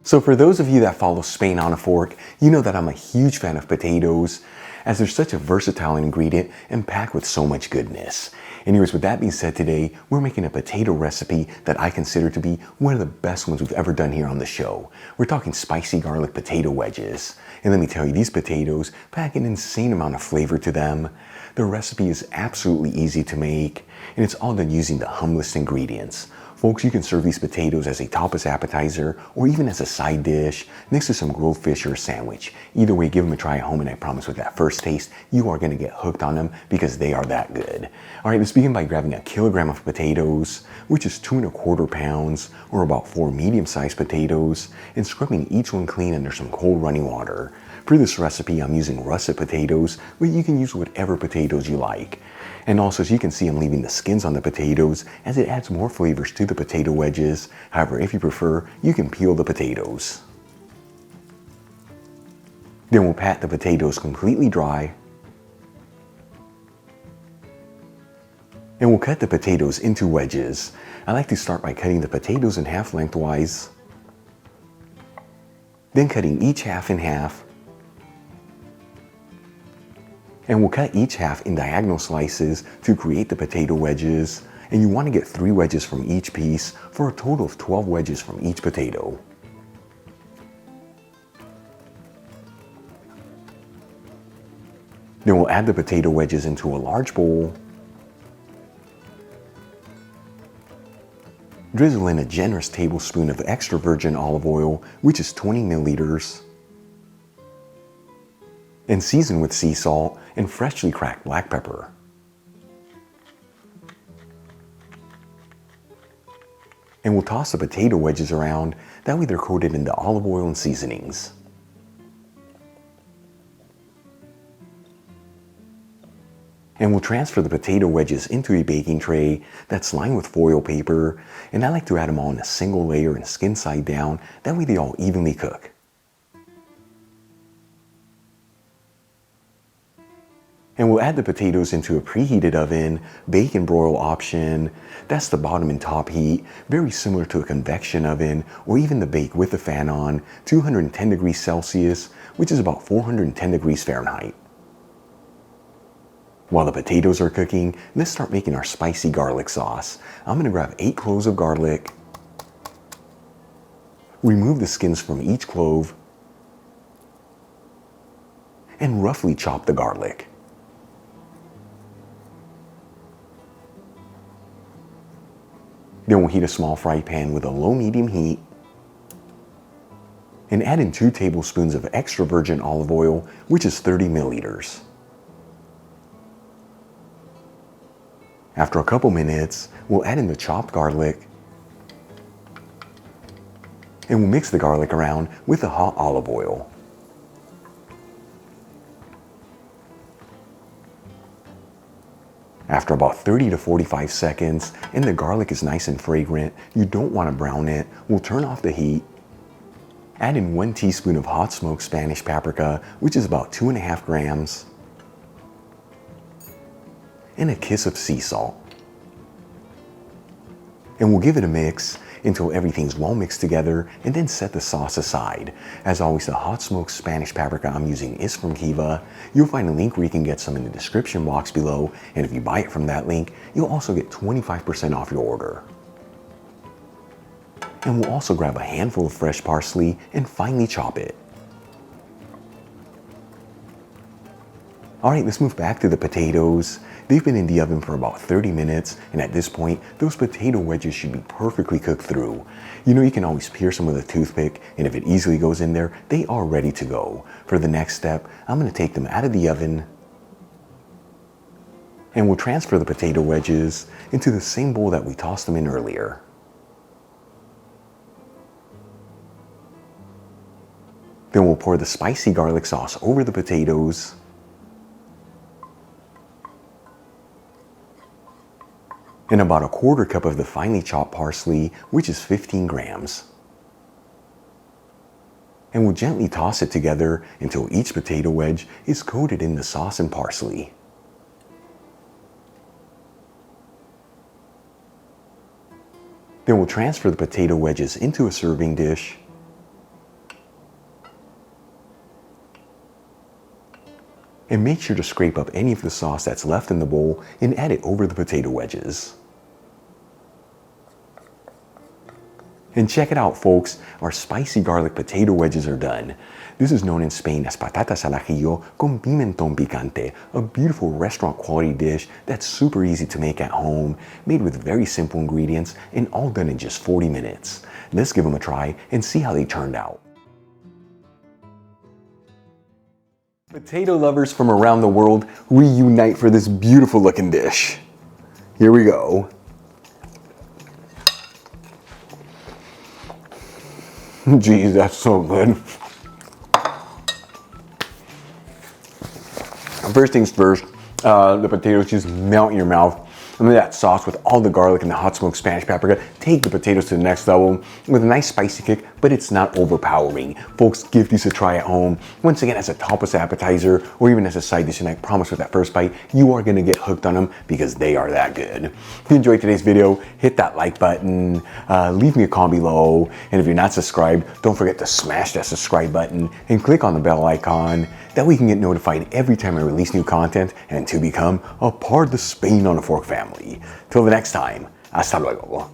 So for those of you that follow Spain on a Fork, you know that I'm a huge fan of potatoes, as they're such a versatile ingredient and packed with so much goodness. Anyways, with that being said, today we're making a potato recipe that I consider to be one of the best ones we've ever done here on the show. We're talking spicy garlic potato wedges. And let me tell you, these potatoes pack an insane amount of flavor to them. The recipe is absolutely easy to make, and it's all done using the humblest ingredients. Folks, you can serve these potatoes as a tapas appetizer or even as a side dish next to some grilled fish or a sandwich. Either way, give them a try at home, and I promise with that first taste, you are going to get hooked on them because they are that good. All right, let's begin by grabbing a kilogram of potatoes, which is 2¼ pounds, or about 4 medium-sized potatoes, and scrubbing each one clean under some cold running water. For this recipe, I'm using russet potatoes, but you can use whatever potatoes you like. And also, as you can see, I'm leaving the skins on the potatoes as it adds more flavors to the potato wedges. However, if you prefer, you can peel the potatoes. Then we'll pat the potatoes completely dry. And we'll cut the potatoes into wedges. I like to start by cutting the potatoes in half lengthwise, then cutting each half in half. And we'll cut each half in diagonal slices to create the potato wedges. And you want to get 3 wedges from each piece for a total of 12 wedges from each potato. Then we'll add the potato wedges into a large bowl. Drizzle in a generous tablespoon of extra virgin olive oil, which is 20 milliliters. And season with sea salt and freshly cracked black pepper. And we'll toss the potato wedges around, that way they're coated in the olive oil and seasonings. And we'll transfer the potato wedges into a baking tray that's lined with foil paper, and I like to add them all in a single layer and skin side down, that way they all evenly cook. And we'll add the potatoes into a preheated oven, bake and broil option. That's the bottom and top heat, very similar to a convection oven or even the bake with the fan on, 210 degrees Celsius, which is about 410 degrees Fahrenheit. While the potatoes are cooking, let's start making our spicy garlic sauce. I'm gonna grab 8 cloves of garlic, remove the skins from each clove, and roughly chop the garlic. Then we'll heat a small fry pan with a low-medium heat and add in 2 tablespoons of extra virgin olive oil, which is 30 milliliters. After a couple minutes, we'll add in the chopped garlic and we'll mix the garlic around with the hot olive oil. After about 30 to 45 seconds, and the garlic is nice and fragrant, you don't want to brown it, we'll turn off the heat. Add in 1 teaspoon of hot smoked Spanish paprika, which is about 2½ grams, and a kiss of sea salt. And we'll give it a mix until everything's well mixed together, and then set the sauce aside. As always, the hot smoked Spanish paprika I'm using is from Kiva. You'll find a link where you can get some in the description box below, and if you buy it from that link, you'll also get 25% off your order. And we'll also grab a handful of fresh parsley and finely chop it. Alright, let's move back to the potatoes. They've been in the oven for about 30 minutes, and at this point, those potato wedges should be perfectly cooked through. You know, you can always pierce them with a toothpick, and if it easily goes in there, they are ready to go. For the next step, I'm going to take them out of the oven, and we'll transfer the potato wedges into the same bowl that we tossed them in earlier. Then we'll pour the spicy garlic sauce over the potatoes. And about 1/4 cup of the finely chopped parsley, which is 15 grams. And we'll gently toss it together until each potato wedge is coated in the sauce and parsley. Then we'll transfer the potato wedges into a serving dish and make sure to scrape up any of the sauce that's left in the bowl and add it over the potato wedges. And check it out, folks, our spicy garlic potato wedges are done. This is known in Spain as patatas al ajillo con pimentón picante, a beautiful restaurant quality dish that's super easy to make at home, made with very simple ingredients and all done in just 40 minutes. Let's give them a try and see how they turned out. Potato lovers from around the world reunite for this beautiful looking dish. Here we go. Geez, that's so good. First things first, the potatoes just melt in your mouth. And then that sauce with all the garlic and the hot smoked Spanish paprika take the potatoes to the next level with a nice spicy kick, but it's not overpowering. Folks, give these a try at home. Once again, as a topless appetizer or even as a side dish, and I promise with that first bite, you are gonna get hooked on them because they are that good. If you enjoyed today's video, hit that like button, leave me a comment below, and if you're not subscribed, don't forget to smash that subscribe button and click on the bell icon. That way you can get notified every time I release new content and to become a part of the Spain on a Fork family. Till the next time, hasta luego.